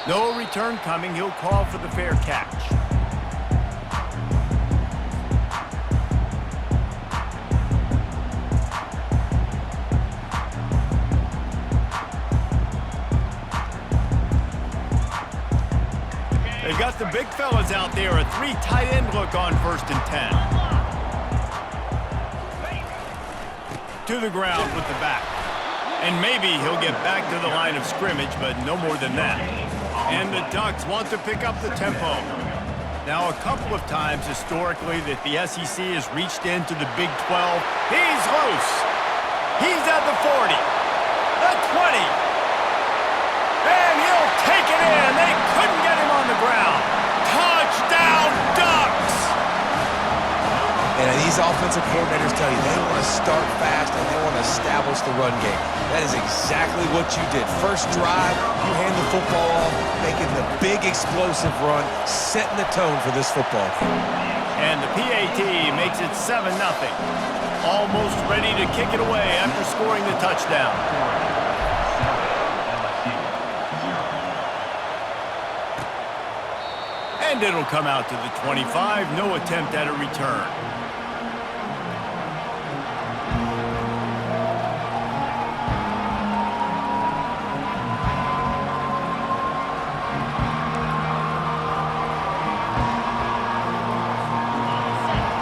No return coming. He'll call for the fair catch. They've got the big fellas out there. A 3 tight end look on 1st and 10. To the ground with the back. And maybe he'll get back to the line of scrimmage, but no more than that. And the Ducks want to pick up the tempo. Now, a couple of times historically that the SEC has reached into the Big 12. He's loose. He's at the 40. The 20. And he'll take it in. They couldn't get him on the ground. Touchdown, Ducks! And these offensive coordinators tell you they want to start fast and they want to establish the run game. That is exactly what you did. First drive, you hand the football off, making the big explosive run, setting the tone for this football game. And the PAT makes it 7-0. Almost ready to kick it away after scoring the touchdown. And it'll come out to the 25. No attempt at a return.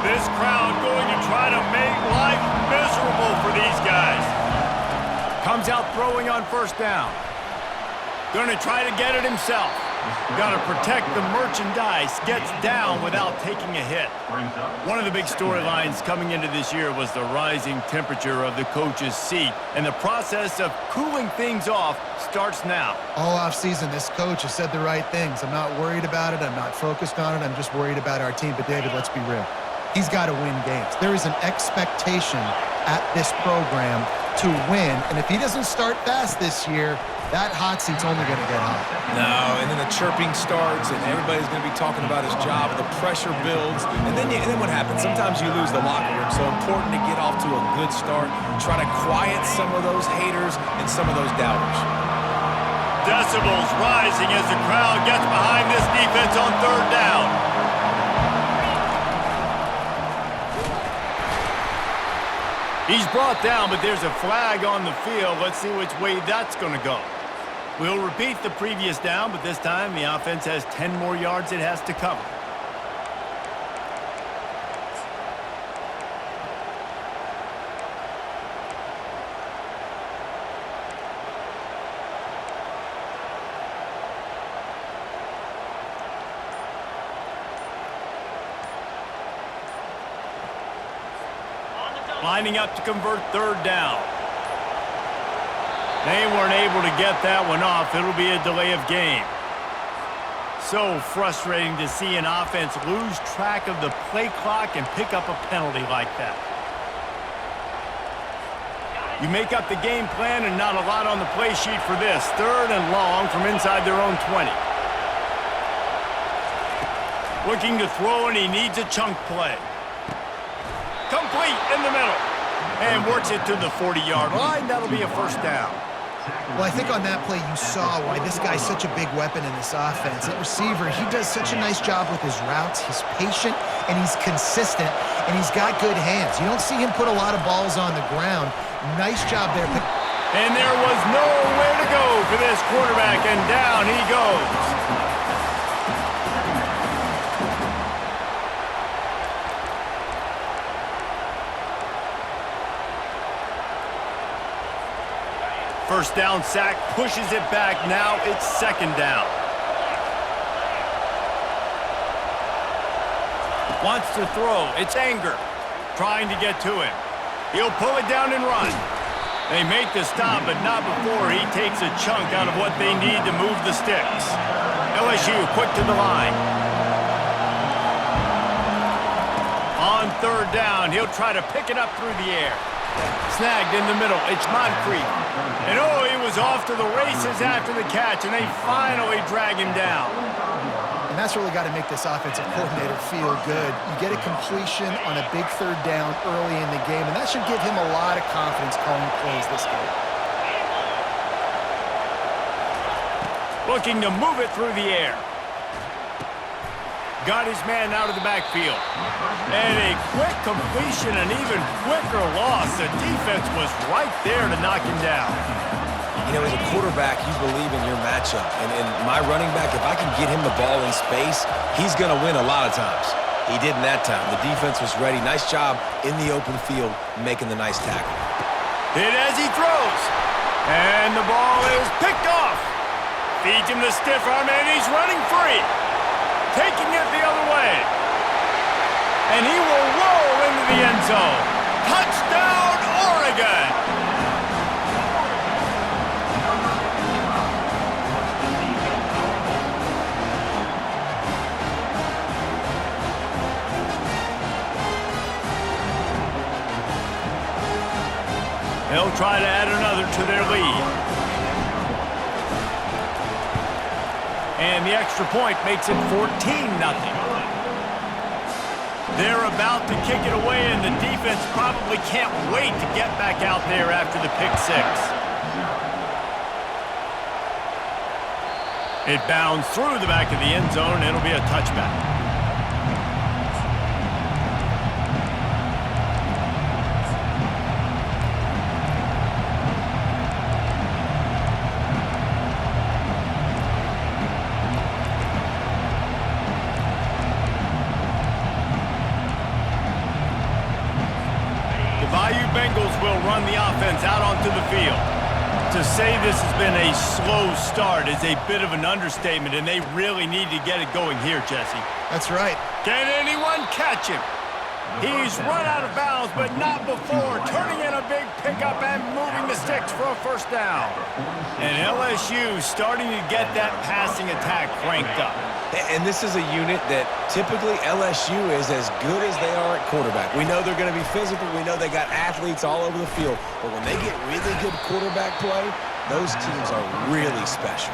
This crowd going to try to make life miserable for these guys. Comes out throwing on 1st down. Going to try to get it himself. Got to protect the merchandise. Gets down without taking a hit. One of the big storylines coming into this year was the rising temperature of the coach's seat. And the process of cooling things off starts now. All offseason, this coach has said the right things. I'm not worried about it. I'm not focused on it. I'm just worried about our team. But, David, let's be real. He's got to win games. There is an expectation at this program to win. And if he doesn't start fast this year, that hot seat's only going to get hot. No, and then the chirping starts, and everybody's going to be talking about his job, and the pressure builds. And then what happens? Sometimes you lose the locker room. So important to get off to a good start. Try to quiet some of those haters and some of those doubters. Decibels rising as the crowd gets behind this defense on 3rd down. He's brought down, but there's a flag on the field. Let's see which way that's going to go. We'll repeat the previous down, but this time the offense has 10 more yards it has to cover. Lining up to convert 3rd down. They weren't able to get that one off. It'll be a delay of game. So frustrating to see an offense lose track of the play clock and pick up a penalty like that. You make up the game plan and not a lot on the play sheet for this. 3rd and long from inside their own 20. Looking to throw, and he needs a chunk play. Complete in the middle. And works it to the 40-yard line. That'll be a 1st down. Well, I think on that play you saw why this guy's such a big weapon in this offense. At receiver, he does such a nice job with his routes. He's patient, and he's consistent, and he's got good hands. You don't see him put a lot of balls on the ground. Nice job there. And there was nowhere to go for this quarterback, and down he goes. First down sack, pushes it back. Now it's 2nd down. Wants to throw. It's Anger trying to get to him. He'll pull it down and run. They make the stop, but not before he takes a chunk out of what they need to move the sticks. LSU quick to the line. On 3rd down, he'll try to pick it up through the air. Snagged in the middle. It's Moncrief. And oh, he was off to the races after the catch, and they finally drag him down. And that's really got to make this offensive coordinator feel good. You get a completion on a big 3rd down early in the game, and that should give him a lot of confidence calling plays this game. Looking to move it through the air. Got his man out of the backfield. And a quick completion, an even quicker loss. The defense was right there to knock him down. You know, as a quarterback, you believe in your matchup. And my running back, if I can get him the ball in space, he's going to win a lot of times. He did in that time. The defense was ready. Nice job in the open field making the nice tackle. Hit as he throws. And the ball is picked off. Feeds him the stiff arm, and he's running free. Taking it the other way. And he will roll into the end zone. Touchdown, Oregon! They'll try to add another to their lead. And the extra point makes it 14-0. They're about to kick it away, and the defense probably can't wait to get back out there after the pick six. It bounds through the back of the end zone, and it'll be a touchback. Bengals will run the offense out onto the field. To say this has been a slow start is a bit of an understatement, and they really need to get it going here, Jesse. That's right. Can anyone catch him? He's run out of bounds, but not before turning in a big pickup and moving the sticks for a first down. And LSU starting to get that passing attack cranked up. And this is a unit that typically LSU is as good as they are at quarterback. We know they're going to be physical. We know they got athletes all over the field. But when they get really good quarterback play, those teams are really special.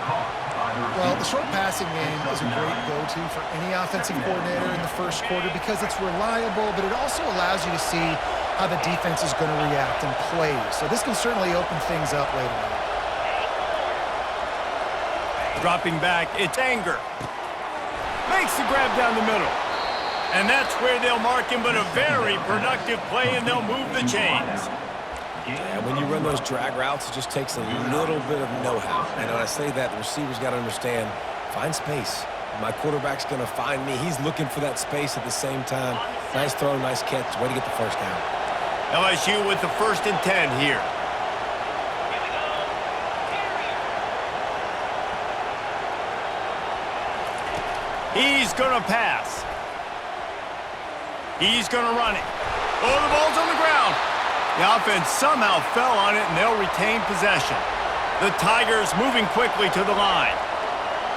Well, the short passing game is a great go-to for any offensive coordinator in the first quarter because it's reliable, but it also allows you to see how the defense is going to react and play. So this can certainly open things up later on. Dropping back, it's Anger. Makes the grab down the middle. And that's where they'll mark him, but a very productive play, and they'll move the chains. Yeah, when you run those drag routes, it just takes a little bit of know-how. And when I say that, the receiver's got to understand, find space. My quarterback's going to find me. He's looking for that space at the same time. Nice throw, nice catch. Way to get the first down. LSU with the 1st and 10 here. He's going to pass. He's going to run it. Oh, the ball's on the ground. The offense somehow fell on it, and they'll retain possession. The Tigers moving quickly to the line.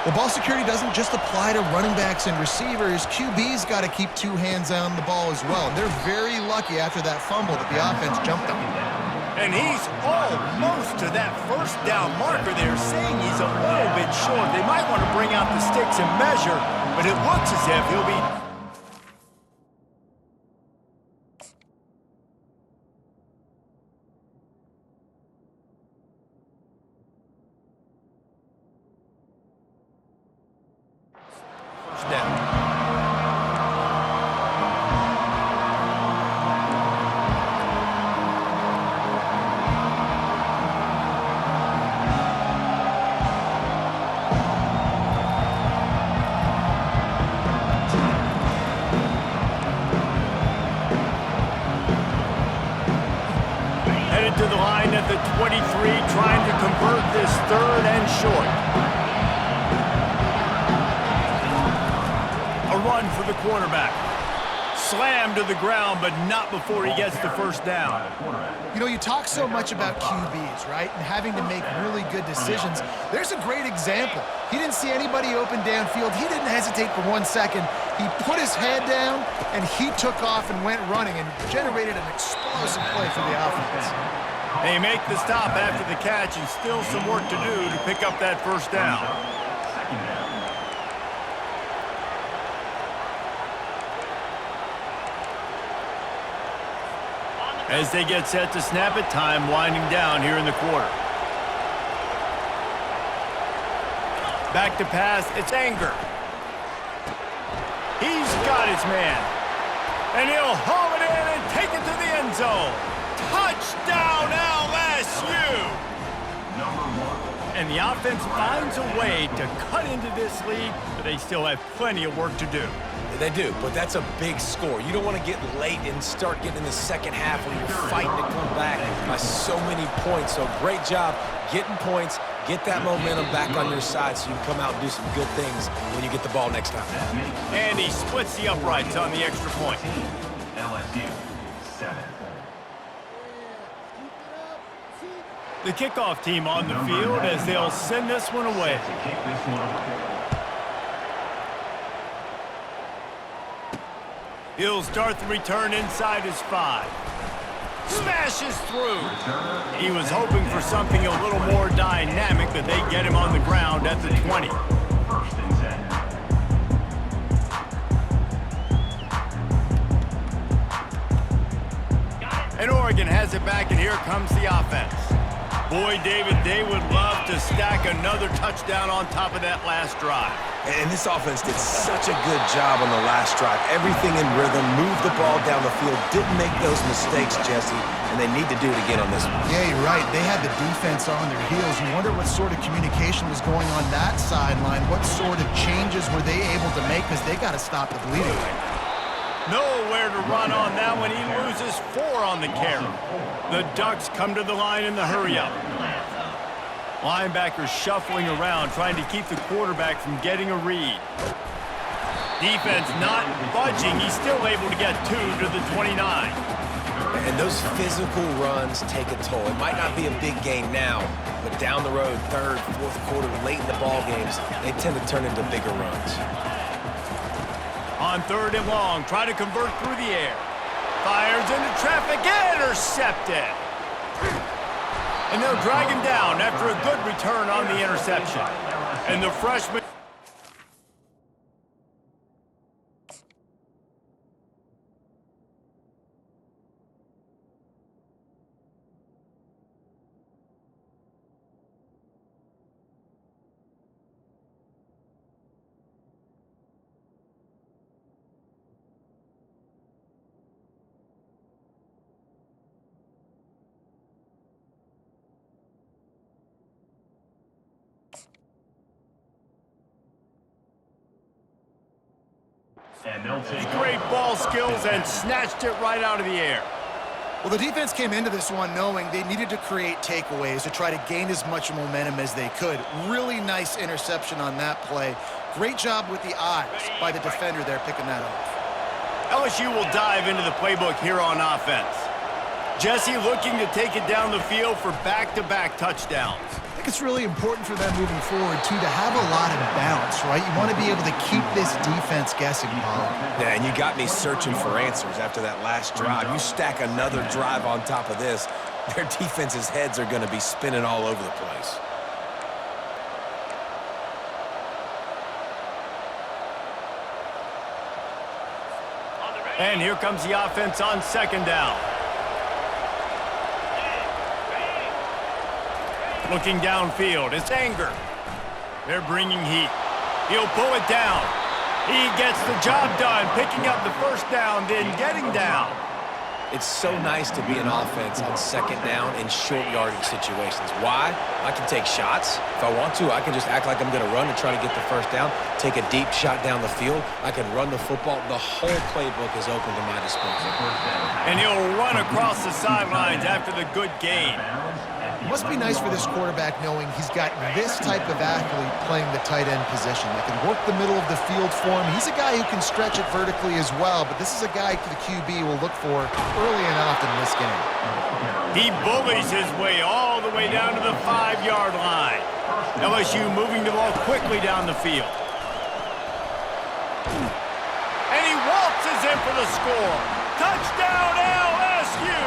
Well, ball security doesn't just apply to running backs and receivers. QB's got to keep two hands on the ball as well. They're very lucky after that fumble that the offense jumped on. And he's almost to that first down marker there, saying he's a little bit short. They might want to bring out the sticks and measure, but it looks as if he'll be... first down. To the line at the 23, trying to convert this 3rd and short. A run for the quarterback. Slammed to the ground, but not before he gets the first down. You know, you talk so much about QBs, right, and having to make really good decisions. There's a great example. He didn't see anybody open downfield. He didn't hesitate for 1 second. He put his head down, and he took off and went running and generated an explosive play for the offense. They make the stop after the catch, and still some work to do to pick up that first down. As they get set to snap it, time winding down here in the quarter. Back to pass, it's Anger. He's got his man. And he'll haul it in and take it to the end zone. Touchdown, LSU! And the offense finds a way to cut into this lead, but they still have plenty of work to do. They do, but that's a big score. You don't want to get late and start getting in the second half when you're fighting to come back by so many points. So great job getting points, get that momentum back on your side so you can come out and do some good things when you get the ball next time. And he splits the uprights on the extra point. LSU 7. The kickoff team on the field as they'll send this one away. He'll start the return inside his 5. Smashes through. He was hoping for something a little more dynamic, but they get him on the ground at the 20. And Oregon has it back, and here comes the offense. Boy, David, they would love to stack another touchdown on top of that last drive. And this offense did such a good job on the last drive. Everything in rhythm, moved the ball down the field, didn't make those mistakes, Jesse, and they need to do it again on this one. Yeah, you're right. They had the defense on their heels. You wonder what sort of communication was going on that sideline. What sort of changes were they able to make, because they got to stop the bleeding. Nowhere to run on that one. He loses 4 on the carry. The Ducks come to the line in the hurry-up. Linebackers shuffling around, trying to keep the quarterback from getting a read. Defense not budging. He's still able to get 2 to the 29. And those physical runs take a toll. It might not be a big game now, but down the road, third, fourth quarter, late in the ball games, they tend to turn into bigger runs. On 3rd and long, try to convert through the air. Fires into traffic, intercepted. And they'll drag him down after a good return on the interception. And the freshman... Great ball skills and snatched it right out of the air. Well, the defense came into this one knowing they needed to create takeaways to try to gain as much momentum as they could. Really nice interception on that play. Great job with the eyes by the defender there picking that off. LSU will dive into the playbook here on offense. Jesse looking to take it down the field for back-to-back touchdowns. I think it's really important for them moving forward, too, to have a lot of balance, right? You want to be able to keep this defense guessing, Paul. Yeah, and you got me searching for answers after that last drive. You stack another drive on top of this, their defense's heads are going to be spinning all over the place. And here comes the offense on 2nd down. Looking downfield, it's Anger. They're bringing heat. He'll pull it down. He gets the job done, picking up the 1st down, then getting down. It's so nice to be an offense on 2nd down in short yardage situations. Why? I can take shots. If I want to, I can just act like I'm going to run and try to get the 1st down, take a deep shot down the field. I can run the football. The whole playbook is open to my disposal. And he'll run across the sidelines after the good gain. It must be nice for this quarterback knowing he's got this type of athlete playing the tight end position. That can work the middle of the field for him. He's a guy who can stretch it vertically as well, but this is a guy the QB will look for early and often in this game. He bullies his way all the way down to the 5-yard line. LSU moving the ball quickly down the field. And he waltzes in for the score. Touchdown, LSU!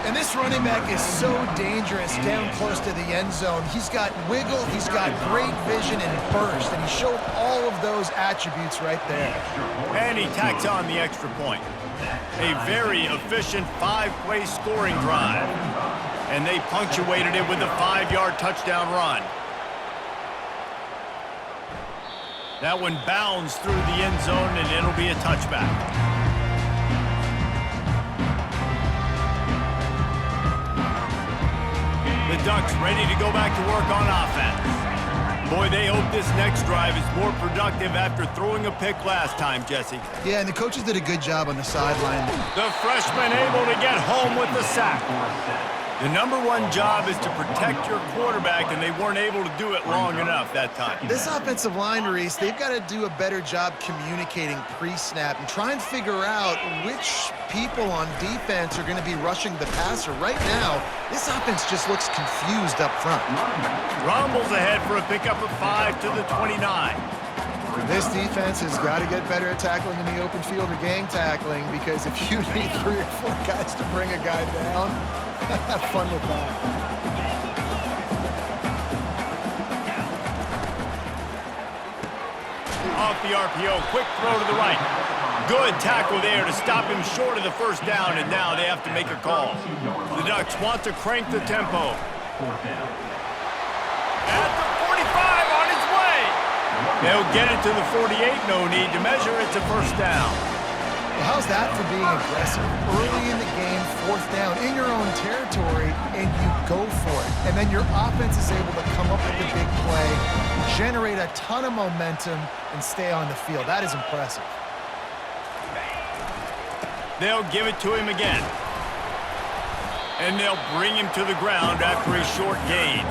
And this running back is so dangerous down close to the end zone. He's got wiggle, he's got great vision and burst, and he showed all of those attributes right there. And he tacks on the extra point. A very efficient 5-play scoring drive. And they punctuated it with a 5-yard touchdown run. That one bounds through the end zone, and it'll be a touchback. The Ducks ready to go back to work on offense. Boy, they hope this next drive is more productive after throwing a pick last time, Jesse. Yeah, and the coaches did a good job on the sideline. The freshman able to get home with the sack. The number one job is to protect your quarterback, and they weren't able to do it long enough that time. This offensive line, Reese, they've got to do a better job communicating pre-snap and try and figure out which people on defense are going to be rushing the passer. Right now, this offense just looks confused up front. Rumbles ahead for a pickup of 5 to the 29. This defense has got to get better at tackling in the open field or gang tackling, because if you need 3 or 4 guys to bring a guy down, have fun with that. Off the RPO, quick throw to the right. Good tackle there to stop him short of the first down, and now they have to make a call. The Ducks want to crank the tempo. At the 45, on its way. They'll get it to the 48, no need to measure. It's a first down. Well, how's that for being aggressive? Early in the game, 4th down, in your own territory, and you go for it. And then your offense is able to come up with the big play, generate a ton of momentum, and stay on the field. That is impressive. They'll give it to him again. And they'll bring him to the ground after a short gain.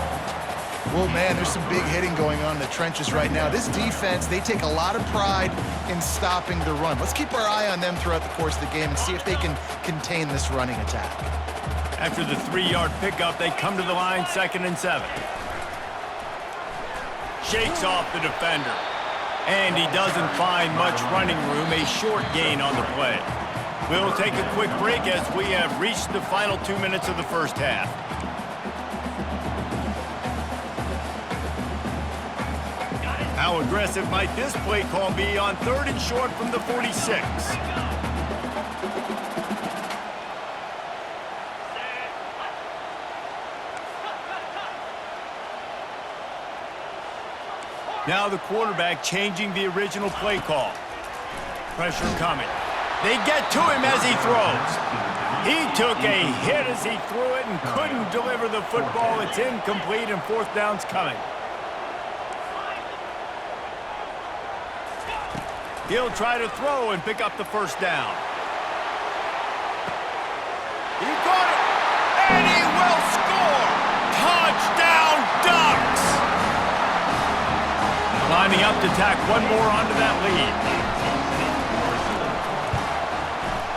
Well, man, there's some big hitting going on in the trenches right now. This defense, they take a lot of pride in stopping the run. Let's keep our eye on them throughout the course of the game and see if they can contain this running attack. After the 3-yard pickup, they come to the line, 2nd and 7. Shakes off the defender. And he doesn't find much running room, a short gain on the play. We'll take a quick break as we have reached the final 2 minutes of the first half. How aggressive might this play call be on 3rd and short from the 46? Now the quarterback changing the original play call. Pressure coming. They get to him as he throws. He took a hit as he threw it and couldn't deliver the football. It's incomplete, and 4th down's coming. He'll try to throw and pick up the first down. He got it, and he will score! Touchdown, Ducks! Lining up to tack one more onto that lead.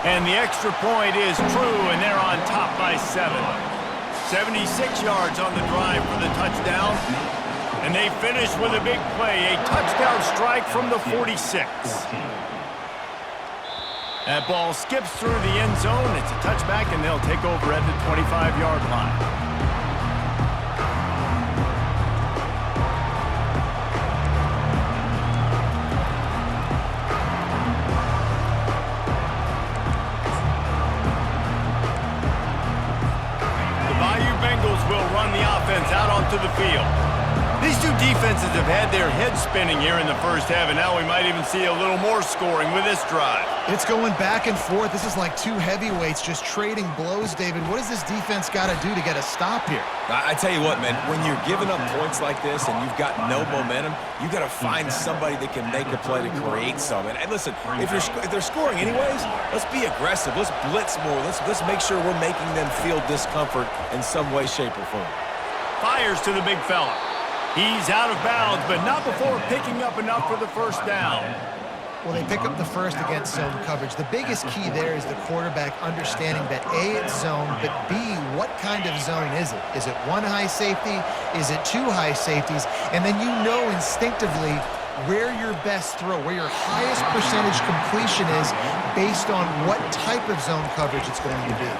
And the extra point is true, and they're on top by 7. 76 yards on the drive for the touchdown. And they finish with a big play, a touchdown strike from the 46. That ball skips through the end zone. It's a touchback, and they'll take over at the 25-yard line. Will run the offense out onto the field. These two defenses have had their heads spinning here in the first half, and now we might even see a little more scoring with this drive. It's going back and forth. This is like two heavyweights just trading blows, David. What does this defense got to do to get a stop here? I tell you what, man, when you're giving up points like this and you've got no momentum, you got to find somebody that can make a play to create some. And listen, if they're scoring anyways, let's be aggressive. Let's blitz more. Let's make sure we're making them feel discomfort in some way, shape, or form. Fires to the big fella. He's out of bounds, but not before picking up enough for the first down. Well, they pick up the first against zone coverage. The biggest key there is the quarterback understanding that A, it's zone, but B, what kind of zone is it? Is it one high safety? Is it two high safeties? And then you know instinctively where your best throw, where your highest percentage completion is based on what type of zone coverage it's going to be.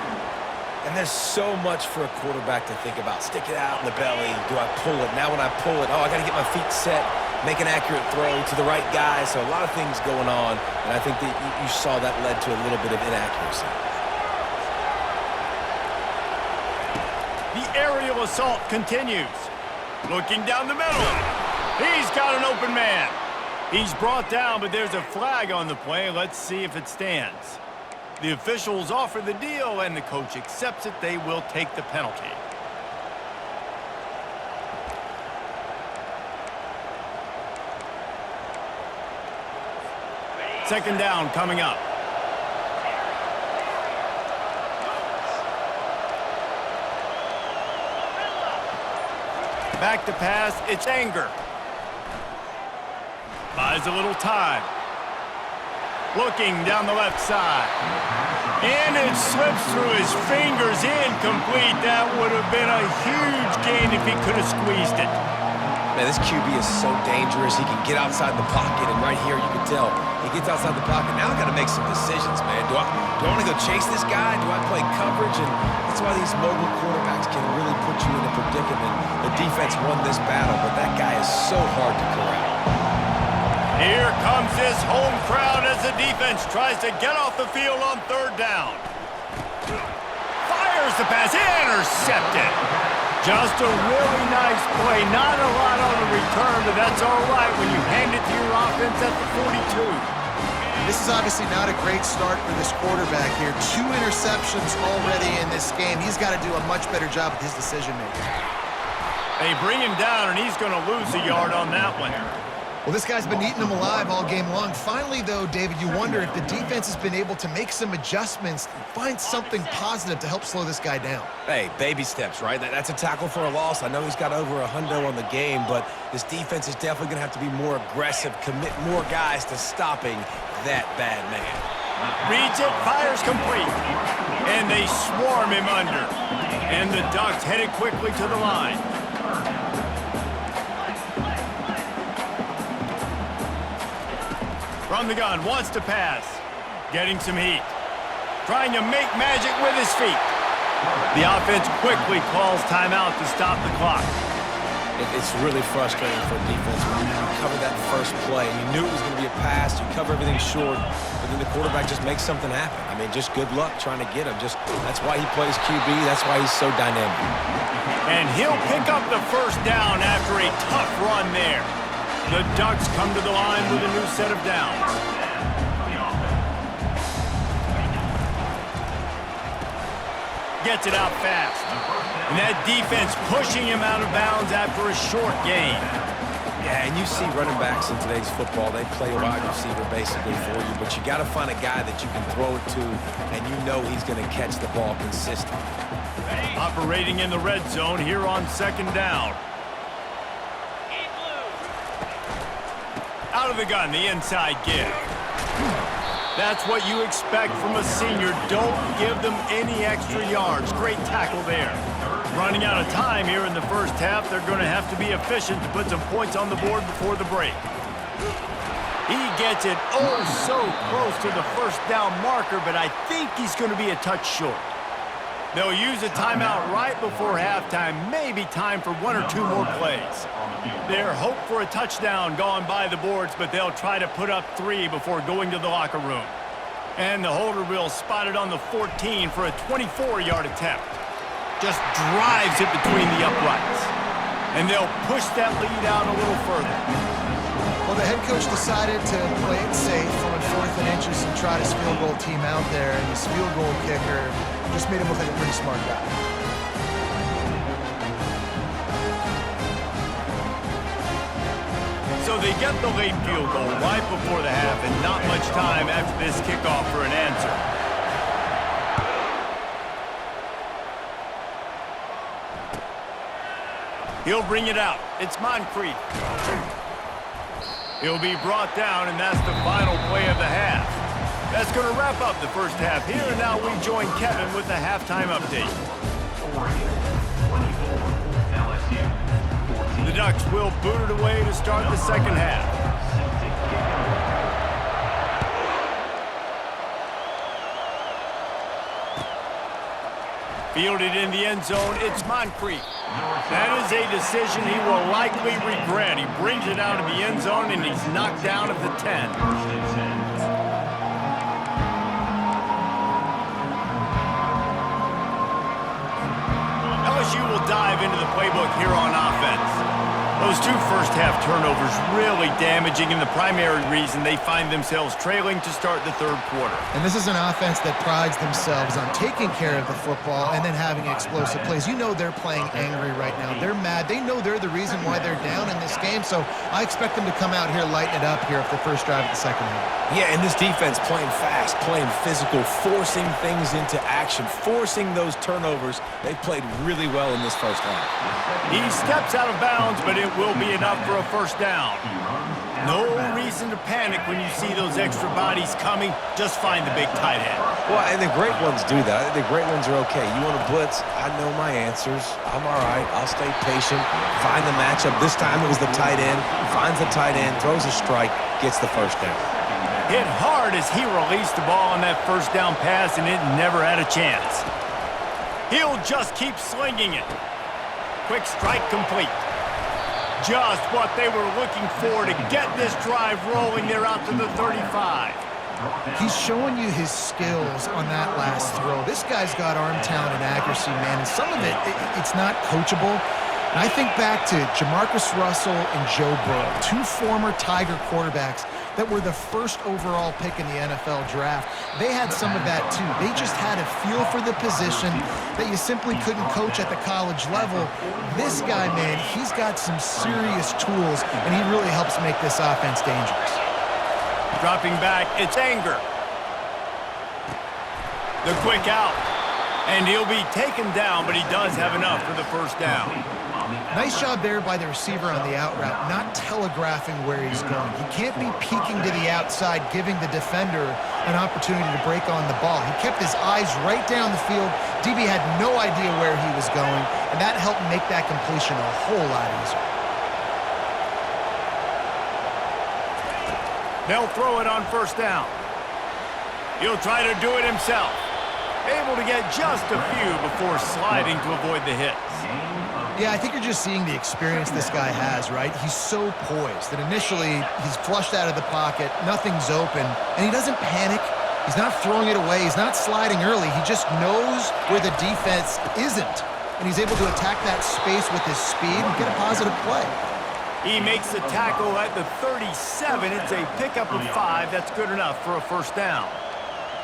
And there's so much for a quarterback to think about. Stick it out in the belly. Do I pull it? Now when I pull it, I got to get my feet set, make an accurate throw to the right guy. So a lot of things going on, and I think that you saw that led to a little bit of inaccuracy. The aerial assault continues. Looking down the middle. He's got an open man. He's brought down, but there's a flag on the play. Let's see if it stands. The officials offer the deal, and the coach accepts it. They will take the penalty. Second down coming up. Back to pass, it's Anger. Buys a little time. Looking down the left side. And it slips through his fingers, incomplete. That would have been a huge gain if he could have squeezed it. Man, this QB is so dangerous. He can get outside the pocket, and right here you can tell he gets outside the pocket. Now I got to make some decisions, man. Do I want to go chase this guy? Do I play coverage? And that's why these mobile quarterbacks can really put you in a predicament. The defense won this battle, but that guy is so hard to corral. Here comes this home crowd as the defense tries to get off the field on third down. Fires the pass, intercepted. Just a really nice play. Not a lot on the return, but that's all right when you hand it to your offense at the 42. This is obviously not a great start for this quarterback here. 2 interceptions already in this game. He's got to do a much better job with his decision-making. They bring him down, and he's going to lose a yard on that one. Well, this guy's been eating them alive all game long. Finally, though, David, you wonder if the defense has been able to make some adjustments, find something positive to help slow this guy down. Hey, baby steps, right? That's a tackle for a loss. I know he's got over 100 on the game, but this defense is definitely going to have to be more aggressive, commit more guys to stopping that bad man. Reads it, fires complete. And they swarm him under. And the Ducks headed quickly to the line. From the gun, wants to pass. Getting some heat. Trying to make magic with his feet. The offense quickly calls timeout to stop the clock. It's really frustrating for a defense when you cover that first play. You knew it was going to be a pass. You cover everything short, but then the quarterback just makes something happen. I mean, just good luck trying to get him. That's why he plays QB. That's why he's so dynamic. And he'll pick up the first down after a tough run there. The Ducks come to the line with a new set of downs. Gets it out fast. And that defense pushing him out of bounds after a short gain. Yeah, and you see running backs in today's football, they play a wide receiver basically for you, but you got to find a guy that you can throw it to, and you know he's going to catch the ball consistently. Operating in the red zone here on second down. Out of the gun, the inside give. That's what you expect from a senior. Don't give them any extra yards. Great tackle there. Running out of time here in the first half. They're going to have to be efficient to put some points on the board before the break. He gets it oh so close to the first down marker, but I think he's going to be a touch short. They'll use a timeout right before halftime. Maybe time for 1 or 2 more plays. Their hope for a touchdown gone by the boards, but they'll try to put up 3 before going to the locker room. And the holder will spot it on the 14 for a 24-yard attempt. Just drives it between the uprights. And they'll push that lead out a little further. Well, the head coach decided to play it safe on 4th and inches and try his field goal team out there, and his field goal kicker just made him look like a pretty smart guy. So they get the late field goal right before the half, and not much time after this kickoff for an answer. He'll bring it out. It's Moncrief. He'll be brought down, and that's the final play of the half. That's going to wrap up the first half here, and now we join Kevin with the halftime update. The Ducks will boot it away to start the second half. Fielded in the end zone, it's Moncrief. That is a decision he will likely regret. He brings it out of the end zone, and he's knocked down at the 10. LSU will dive into the playbook here on offense. Those two first-half turnovers really damaging, and the primary reason they find themselves trailing to start the third quarter. And this is an offense that prides themselves on taking care of the football and then having explosive plays. You know they're playing angry right now. They're mad. They know they're the reason why they're down in this game, so I expect them to come out here, lighten it up here for the first drive of the second half. Yeah, and this defense playing fast, playing physical, forcing things into action, forcing those turnovers. They played really well in this first half. He steps out of bounds, but it will be enough for a first down. No reason to panic when you see those extra bodies coming. Just find the big tight end. Well, and the great ones do that. I think the great ones are okay. You want to blitz? I know my answers. I'm all right. I'll stay patient. Find the matchup. This time it was the tight end. Finds the tight end, throws a strike, gets the first down. Hit hard as he released the ball on that first down pass, and it never had a chance. He'll just keep slinging it. Quick strike complete. Just what they were looking for to get this drive rolling there out to the 35. He's showing you his skills on that last throw. This guy's got arm talent and accuracy, man, and some of it's not coachable. And I think back to Jamarcus Russell and Joe Burrow, two former Tiger quarterbacks that were the first overall pick in the NFL draft. They had some of that too. They just had a feel for the position that you simply couldn't coach at the college level. This guy, man, he's got some serious tools, and he really helps make this offense dangerous. Dropping back, it's Anger. The quick out. And he'll be taken down, but he does have enough for the first down. Nice job there by the receiver on the out route, not telegraphing where he's going. He can't be peeking to the outside, giving the defender an opportunity to break on the ball. He kept his eyes right down the field. DB had no idea where he was going, and that helped make that completion a whole lot easier. They'll throw it on first down. He'll try to do it himself. Able to get just a few before sliding to avoid the hit. Yeah, I think you're just seeing the experience this guy has, right? He's so poised that initially he's flushed out of the pocket, nothing's open, and he doesn't panic. He's not throwing it away. He's not sliding early. He just knows where the defense isn't, and he's able to attack that space with his speed and get a positive play. He makes the tackle at the 37. It's a pickup of 5. That's good enough for a first down.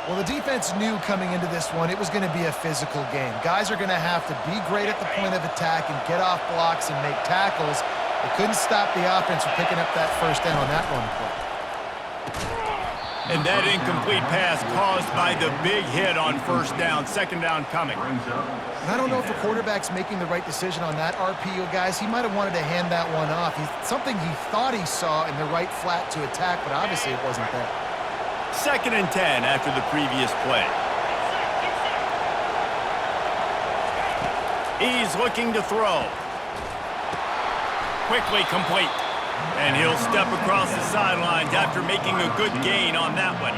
Well, the defense knew coming into this one it was going to be a physical game. Guys are going to have to be great at the point of attack and get off blocks and make tackles. They couldn't stop the offense from picking up that first down on that one play. And that incomplete pass caused by the big hit on first down. Second down coming. And I don't know if the quarterback's making the right decision on that RPO, guys. He might have wanted to hand that one off. Something he thought he saw in the right flat to attack, but obviously it wasn't there. Second and 10 after the previous play. He's looking to throw. Quickly complete. And he'll step across the sidelines after making a good gain on that one.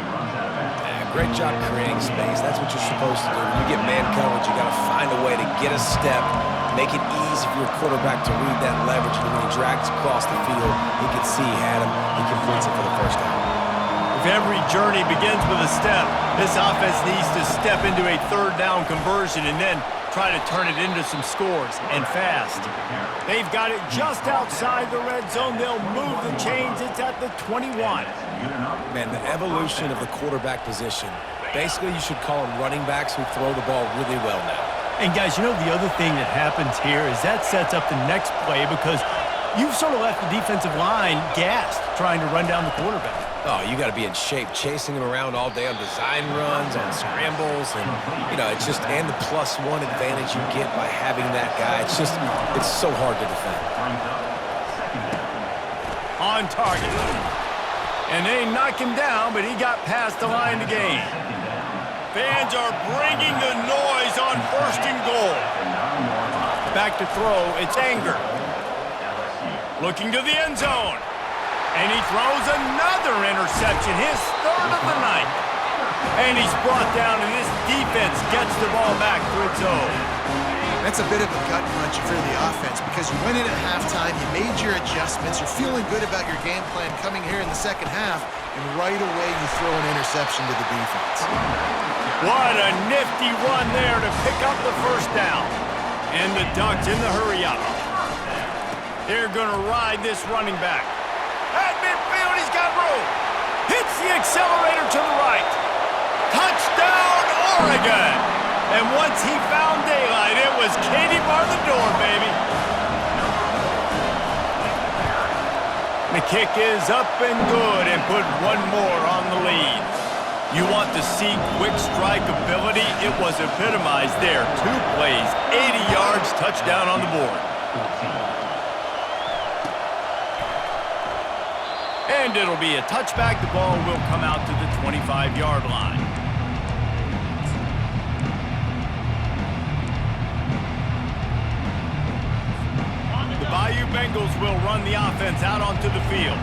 Great job creating space. That's what you're supposed to do. When you get man coverage, you got to find a way to get a step, make it easy for your quarterback to read that leverage. And when he drags across the field, he can see he had him. He completes it for the first down. If every journey begins with a step, this offense needs to step into a third down conversion and then try to turn it into some scores, and fast. They've got it just outside the red zone. They'll move the chains. It's at the 21. Man, the evolution of the quarterback position. Basically, you should call them running backs who throw the ball really well now. And guys, you know the other thing that happens here is that sets up the next play because you've sort of left the defensive line gassed trying to run down the quarterback. Oh, you got to be in shape, chasing him around all day on design runs, on scrambles, and, you know, it's just, and the +1 advantage you get by having that guy. It's just, it's so hard to defend. On target. And they knock him down, but he got past the line to gain. Fans are bringing the noise on first and goal. Back to throw, it's Anger. Looking to the end zone. And he throws another interception, his third of the night. And he's brought down, and this defense gets the ball back to its own. That's a bit of a gut punch for the offense because you went in at halftime, you made your adjustments, you're feeling good about your game plan coming here in the second half, and right away you throw an interception to the defense. What a nifty run there to pick up the first down. And the Ducks in the hurry up. They're going to ride this running back. At midfield, he's got room. Hits the accelerator to the right. Touchdown, Oregon! And once he found daylight, it was Katie bar the door, baby. The kick is up and good and put one more on the lead. You want to see quick strike ability? It was epitomized there. 2 plays, 80 yards, touchdown on the board. And it'll be a touchback. The ball will come out to the 25-yard line. The Bayou Bengals will run the offense out onto the field.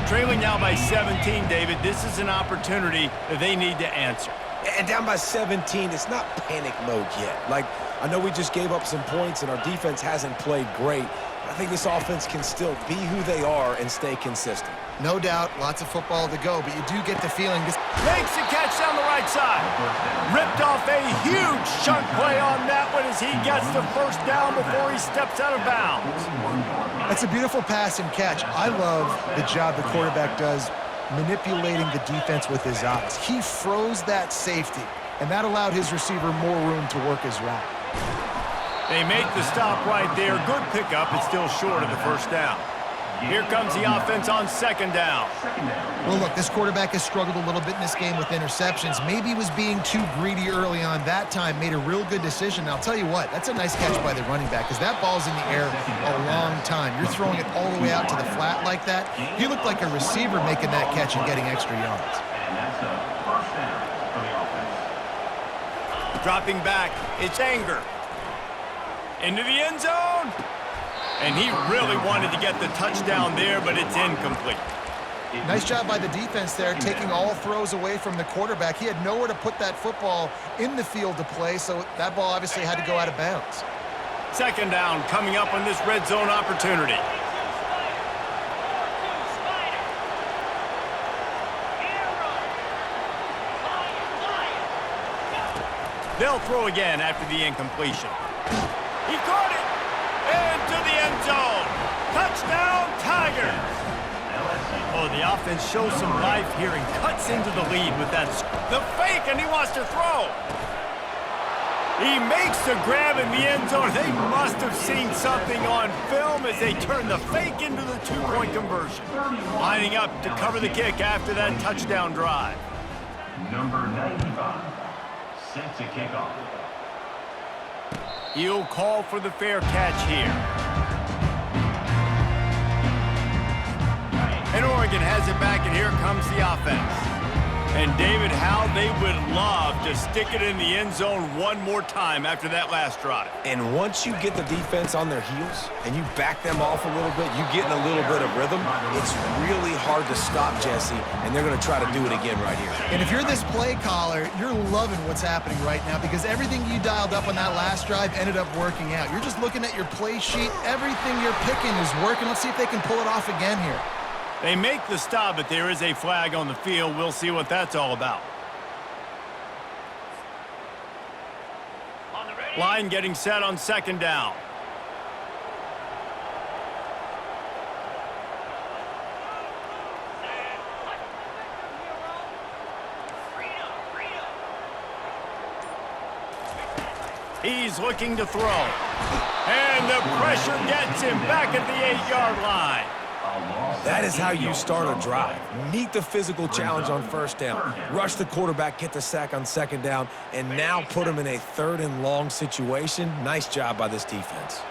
Trailing now by 17, David. This is an opportunity that they need to answer. And down by 17, it's not panic mode yet. Like, I know we just gave up some points and our defense hasn't played great. But I think this offense can still be who they are and stay consistent. No doubt, lots of football to go, but you do get the feeling this... Makes the catch down the right side. Ripped off a huge chunk play on that one as he gets the first down before he steps out of bounds. That's a beautiful pass and catch. I love the job the quarterback does manipulating the defense with his eyes. He froze that safety, and that allowed his receiver more room to work his route. They make the stop right there. Good pickup. It's still short of the first down. Here comes the offense on second down. Well, look, this quarterback has struggled a little bit in this game with interceptions. Maybe he was being too greedy early on. That time made a real good decision. And I'll tell you what, that's a nice catch by the running back because that ball's in the air a long time. You're throwing it all the way out to the flat like that. He looked like a receiver making that catch and getting extra yards. And that's a first down for the offense. Dropping back, it's Anger. Into the end zone. And he really wanted to get the touchdown there, but it's incomplete. Nice job by the defense there, taking all throws away from the quarterback. He had nowhere to put that football in the field to play, so that ball obviously had to go out of bounds. Second down coming up on this red zone opportunity. They'll throw again after the incompletion. He caught it! Into the end zone. Touchdown, Tigers. Oh, the offense shows some life here and cuts into the lead with that. The fake, and he wants to throw. He makes the grab in the end zone. They must have seen something on film as they turn the fake into the 2-point conversion. Lining up to cover the kick after that touchdown drive. Number 95, set to kick off. He'll call for the fair catch here. And Oregon has it back, and here comes the offense. And David, how they would love to stick it in the end zone one more time after that last drive. And once you get the defense on their heels and you back them off a little bit, you get in a little bit of rhythm, it's really hard to stop Jesse, and they're going to try to do it again right here. And if you're this play caller, you're loving what's happening right now because everything you dialed up on that last drive ended up working out. You're just looking at your play sheet. Everything you're picking is working. Let's see if they can pull it off again here. They make the stop, but there is a flag on the field. We'll see what that's all about. Line getting set on second down. He's looking to throw. And the pressure gets him back at the 8-yard line. That is how you start a drive. Meet the physical challenge on first down. Rush the quarterback, get the sack on second down, and now put him in a 3rd and long situation. Nice job by this defense.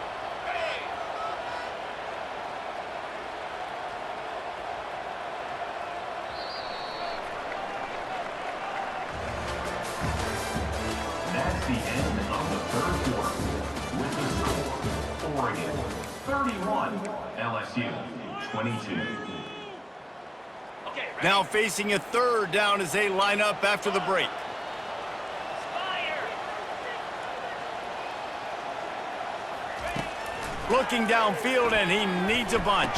That's the end of the third quarter. With the score, Oregon 31, LSU 22. Now facing a 3rd down as they line up after the break. Looking downfield, and he needs a bunch.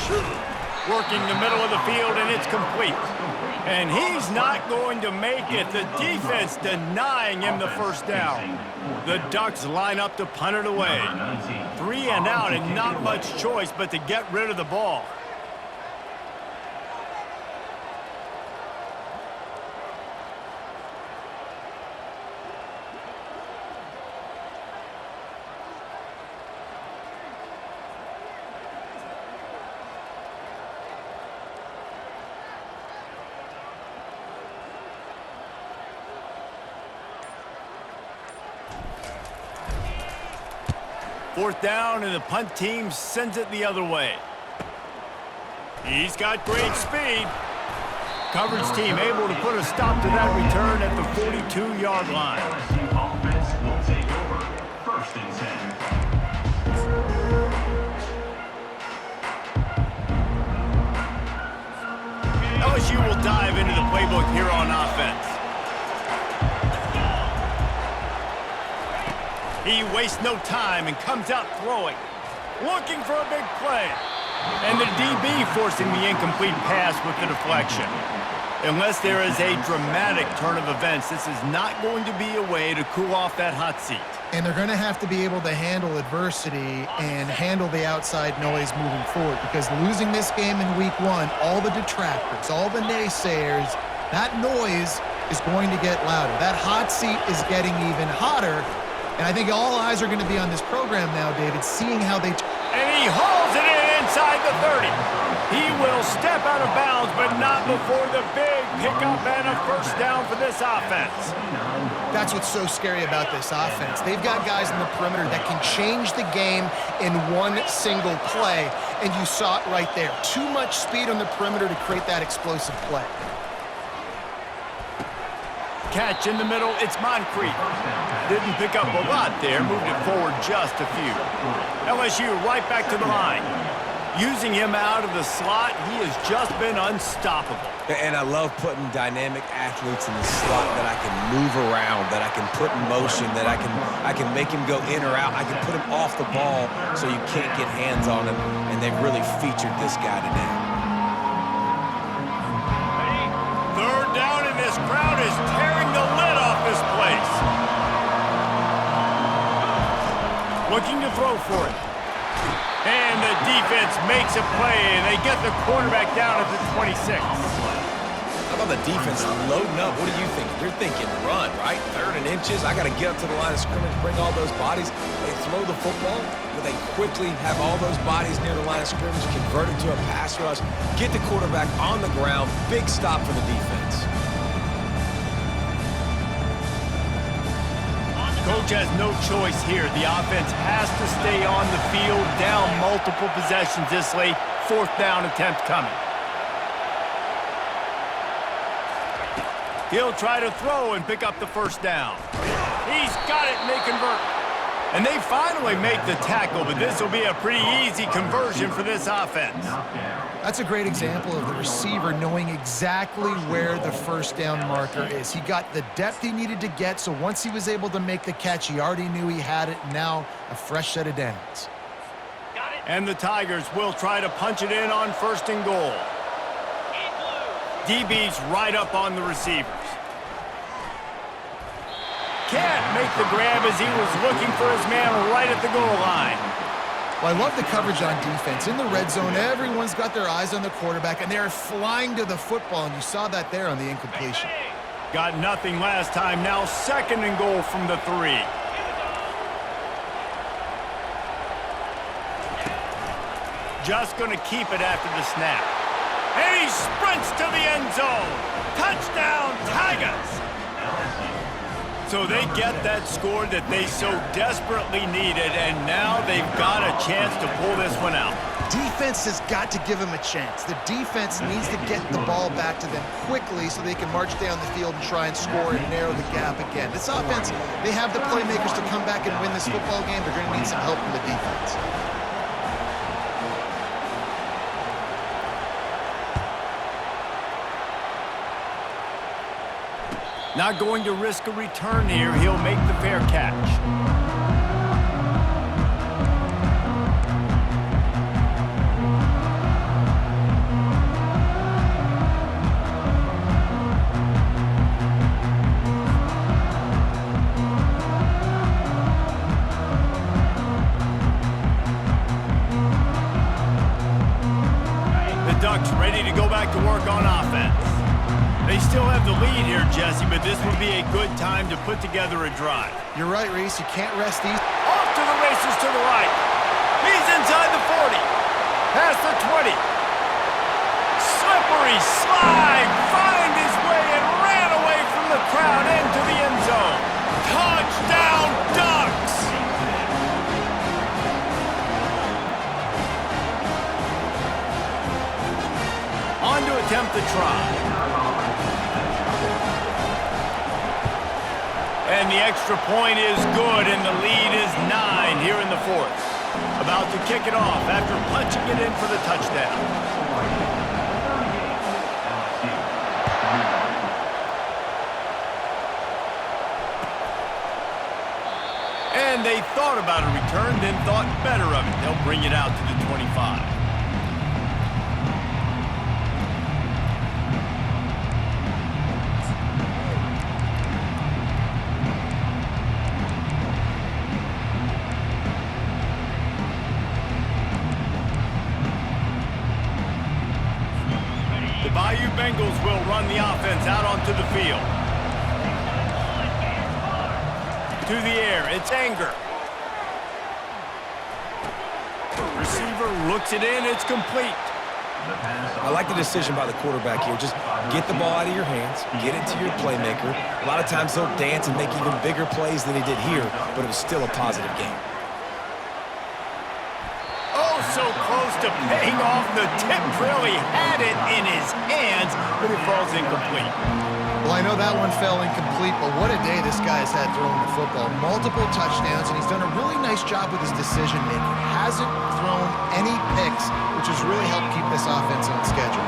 Working the middle of the field, and it's complete. And he's not going to make it. The defense denying him the first down. The Ducks line up to punt it away. 3 and out and not much choice but to get rid of the ball. Fourth down, and the punt team sends it the other way. He's got great speed. Coverage team able to put a stop to that return at the 42-yard line. LSU offense will take over. First and 10. LSU will dive into the playbook here on offense. He wastes no time and comes out throwing, looking for a big play. And the DB forcing the incomplete pass with the deflection. Unless there is a dramatic turn of events, this is not going to be a way to cool off that hot seat. And they're going to have to be able to handle adversity and handle the outside noise moving forward, because losing this game in week 1, all the detractors, all the naysayers, that noise is going to get louder. That hot seat is getting even hotter. And I think all eyes are going to be on this program now, David, seeing how they... And he hauls it in inside the 30. He will step out of bounds, but not before the big pickup and a first down for this offense. That's what's so scary about this offense. They've got guys in the perimeter that can change the game in one single play, and you saw it right there. Too much speed on the perimeter to create that explosive play. Catch in the middle, it's Moncrief. Didn't pick up a lot there, moved it forward just a few. LSU right back to the line. Using him out of the slot, he has just been unstoppable. And I love putting dynamic athletes in the slot that I can move around, that I can put in motion, that I can make him go in or out. I can put him off the ball so you can't get hands on him, and they've really featured this guy today. Third down, and this crowd is tearing the lid off this place. Looking to throw for it. And the defense makes a play, and they get the quarterback down at the 26. How about the defense loading up? What do you think? You're thinking run, right? 3rd and inches. I got to get up to the line of scrimmage, bring all those bodies. They throw the football, but they quickly have all those bodies near the line of scrimmage, convert it to a pass rush, get the quarterback on the ground. Big stop for the defense. Coach has no choice here. The offense has to stay on the field, down multiple possessions this late. 4th down attempt coming. He'll try to throw and pick up the first down. He's got it, and they convert. And they finally make the tackle, but this will be a pretty easy conversion for this offense. That's a great example of the receiver knowing exactly where the first down marker is. He got the depth he needed to get, so once he was able to make the catch, he already knew he had it. Now a fresh set of downs. And the Tigers will try to punch it in on 1st and goal. DB's right up on the receivers. Can't make the grab as he was looking for his man right at the goal line. Well, I love the coverage on defense. In the red zone, everyone's got their eyes on the quarterback, and they're flying to the football, and you saw that there on the incompletion. Got nothing last time. Now 2nd and goal from the 3. Just going to keep it after the snap. And he sprints to the end zone. Touchdown, Tigers! So they get that score that they so desperately needed, and now they've got a chance to pull this one out. Defense has got to give them a chance. The defense needs to get the ball back to them quickly so they can march down the field and try and score and narrow the gap again. This offense, they have the playmakers to come back and win this football game. They're going to need some help from the defense. Not going to risk a return here. He'll make the fair catch. Ducks ready to go back to work on offense. They still have the lead here, Jesse, but this would be a good time to put together a drive. You're right, Reese. You can't rest these. Off to the races to the right. He's inside the 40. Past the 20. Slippery slide. Find his way and ran away from the crowd into the end zone. Touchdown, Ducks! On to attempt the try. And the extra point is good, and the lead is 9 here in the fourth. About to kick it off after punching it in for the touchdown. And they thought about a return, then thought better of it. They'll bring it out to the 25. The Bayou Bengals will run the offense out onto the field. To the air, it's Anger. Receiver looks it in, it's complete. I like the decision by the quarterback here. Just get the ball out of your hands, get it to your playmaker. A lot of times he'll dance and make even bigger plays than he did here, but it was still a positive game. Oh, so close to paying off. The tip really had it in his hands, but it falls incomplete. Well, I know that one fell incomplete, but what a day this guy has had throwing the football. Multiple touchdowns, and he's done a really nice job with his decision-making. Hasn't thrown any picks, which has really helped keep this offense on schedule.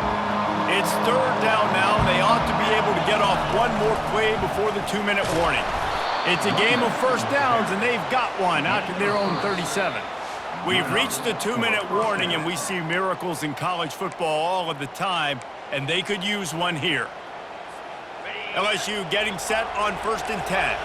It's third down now, and they ought to be able to get off one more play before the 2-minute warning. It's a game of first downs, and they've got one out to their own 37. We've reached the 2-minute warning, and we see miracles in college football all of the time, and they could use one here. LSU getting set on 1st and 10.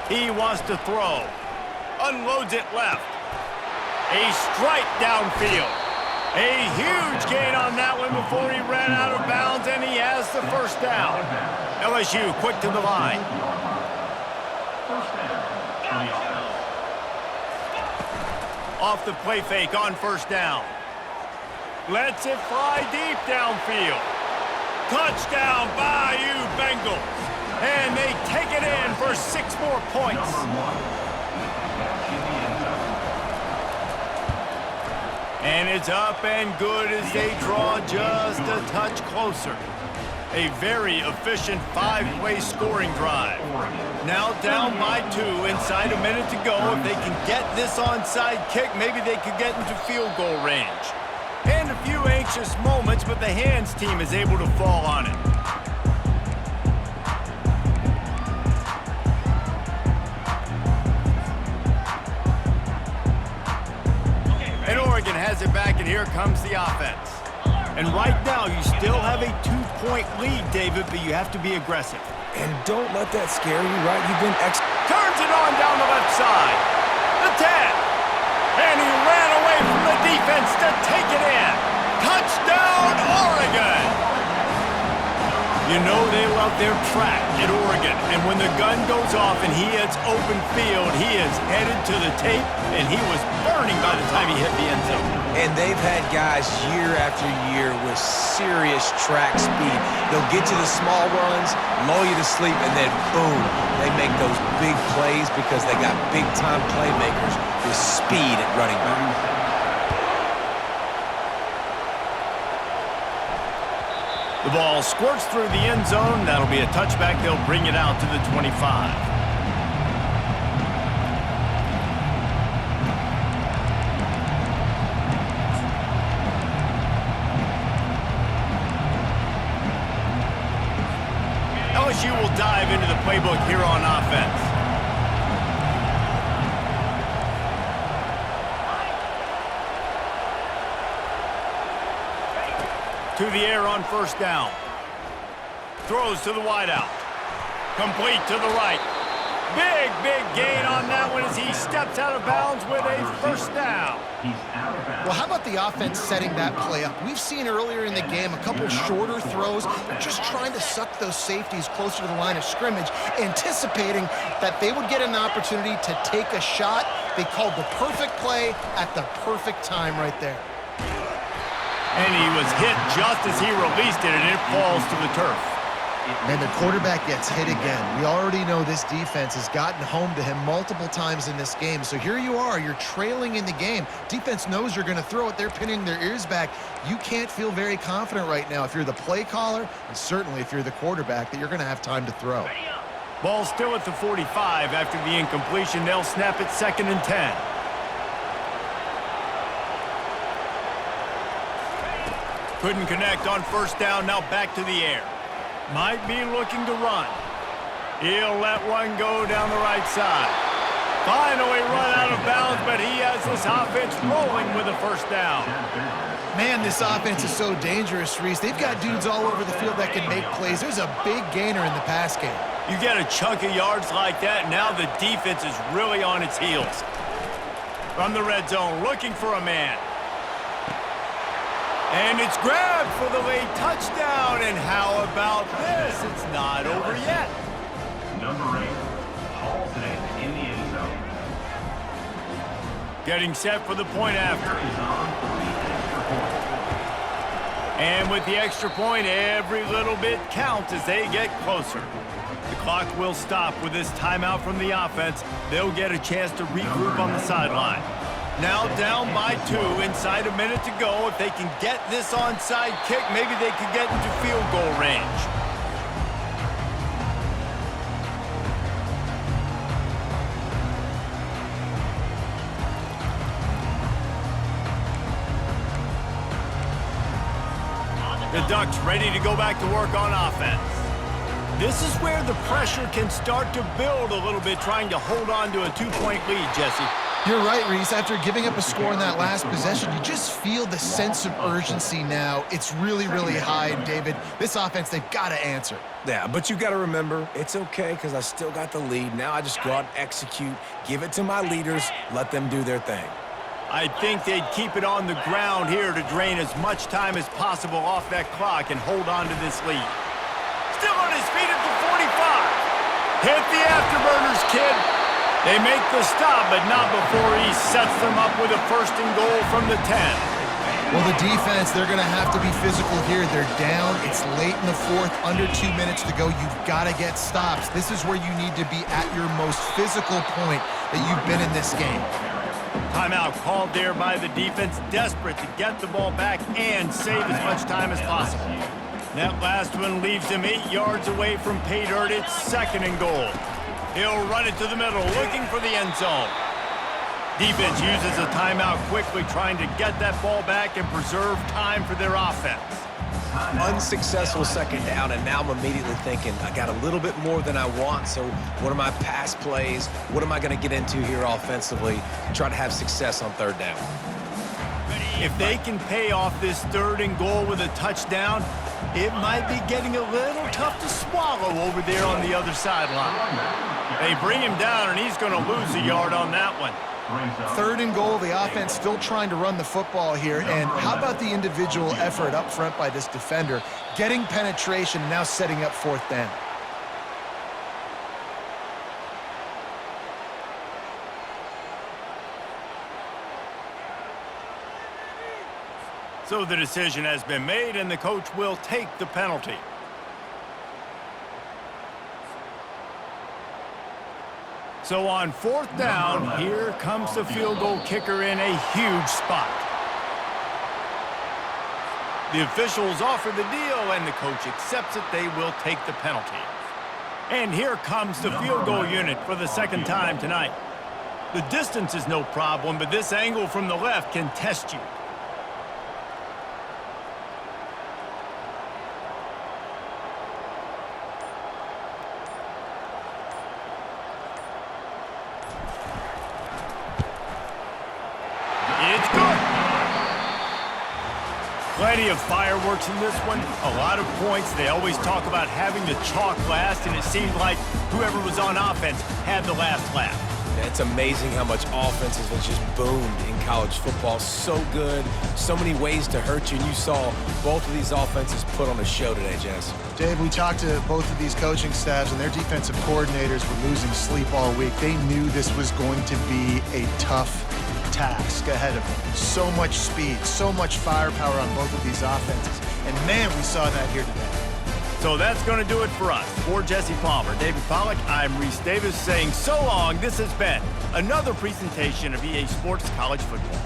He wants to throw. Unloads it left. A strike downfield. A huge gain on that one before he ran out of bounds, and he has the first down. LSU quick to the line. Off the play fake on first down. Lets it fly deep downfield. Touchdown, Bayou Bengals. And they take it in for 6 more points. And it's up and good as they draw just a touch closer. A very efficient 5-play scoring drive. Now down by 2, inside a minute to go. If they can get this onside kick, maybe they could get into field goal range. And a few anxious moments, but the hands team is able to fall on it. And Oregon has it back, and here comes the offense. And right now, you still have a 2-point lead, David, but you have to be aggressive. And don't let that scare you, right? You've been Turns it on down the left side. The 10. And he ran away from the defense to take it in. Touchdown, Oregon! You know they love their track at Oregon. And when the gun goes off and he hits open field, he is headed to the tape, and he was burning by the time he hit the end zone. And they've had guys year after year with serious track speed. They'll get to the small runs, lull you to sleep, and then boom, they make those big plays because they got big-time playmakers with speed at running back. The ball squirts through the end zone. That'll be a touchback. They'll bring it out to the 25. LSU will dive into the playbook here on offense. To the air on first down. Throws to the wideout. Complete to the right. Big gain on that one as he steps out of bounds with a first down. He's out of bounds. Well, how about the offense setting that play up? We've seen earlier in the game a couple shorter throws. They're just trying to suck those safeties closer to the line of scrimmage, anticipating that they would get an opportunity to take a shot. They called the perfect play at the perfect time right there. And he was hit just as he released it, and it falls to the turf. And the quarterback gets hit again. We already know this defense has gotten home to him multiple times in this game. So here you are, you're trailing in the game. Defense knows you're going to throw it. They're pinning their ears back. You can't feel very confident right now if you're the play caller, and certainly if you're the quarterback, that you're going to have time to throw. Ball still at the 45 after the incompletion. They'll snap it 2nd and 10. Couldn't connect on first down. Now back to the air. Might be looking to run. He'll let one go down the right side. Finally run out of bounds, but he has this offense rolling with a first down. Man, this offense is so dangerous, Reese. They've got dudes all over the field that can make plays. There's a big gainer in the pass game. You get a chunk of yards like that, now the defense is really on its heels. From the red zone, looking for a man. And it's grabbed for the late touchdown. And how about this? It's not over yet. Number 8, hauls it in the end zone. Getting set for the point after. Is on for the extra point. And with the extra point, every little bit counts as they get closer. The clock will stop with this timeout from the offense. They'll get a chance to regroup on the sideline. Now down by 2, inside a minute to go. If they can get this onside kick, maybe they could get into field goal range. The Ducks ready to go back to work on offense. This is where the pressure can start to build a little bit, trying to hold on to a 2-point lead, Jesse. You're right, Reese. After giving up a score in that last possession, you just feel the sense of urgency now. It's really high, David. This offense, they've got to answer. Yeah, but you got to remember, it's okay because I still got the lead. Now I just go out and execute, give it to my leaders, let them do their thing. I think they'd keep it on the ground here to drain as much time as possible off that clock and hold on to this lead. Still on his feet at the 45. Hit the afterburners, kid. They make the stop, but not before he sets them up with a 1st and goal from the 10. Well, the defense, they're going to have to be physical here. They're down. It's late in the 4th, under 2 minutes to go. You've got to get stops. This is where you need to be at your most physical point that you've been in this game. Timeout called there by the defense, desperate to get the ball back and save as much time as possible. That last one leaves him 8 yards away from pay dirt. It's 2nd and goal. He'll run it to the middle, looking for the end zone. Defense uses a timeout quickly, trying to get that ball back and preserve time for their offense. Unsuccessful 2nd down, and now I'm immediately thinking, I got a little bit more than I want, so what are my pass plays? What am I going to get into here offensively to try to have success on 3rd down? If they can pay off this 3rd and goal with a touchdown, it might be getting a little tough to swallow over there on the other sideline. They bring him down, and he's going to lose a yard on that one. 3rd and goal, the offense still trying to run the football here. And how about the individual effort up front by this defender? Getting penetration, now setting up 4th down. So the decision has been made, and the coach will take the penalty. So on 4th down, here comes the field goal kicker in a huge spot. The officials offer the deal, and the coach accepts it. They will take the penalty. And here comes the field goal unit for the 2nd time tonight. The distance is no problem, but this angle from the left can test you. Plenty of fireworks in this one, a lot of points. They always talk about having the chalk last, and it seemed like whoever was on offense had the last laugh. Yeah, it's amazing how much offense has just boomed in college football. So good, so many ways to hurt you, and you saw both of these offenses put on a show today, Jess. Dave, we talked to both of these coaching staffs, and their defensive coordinators were losing sleep all week. They knew this was going to be a tough task ahead of them. So much speed, so much firepower on both of these offenses. And man, we saw that here today. So that's going to do it for us. For Jesse Palmer, David Pollack, I'm Reese Davis saying so long. This has been another presentation of EA Sports College Football.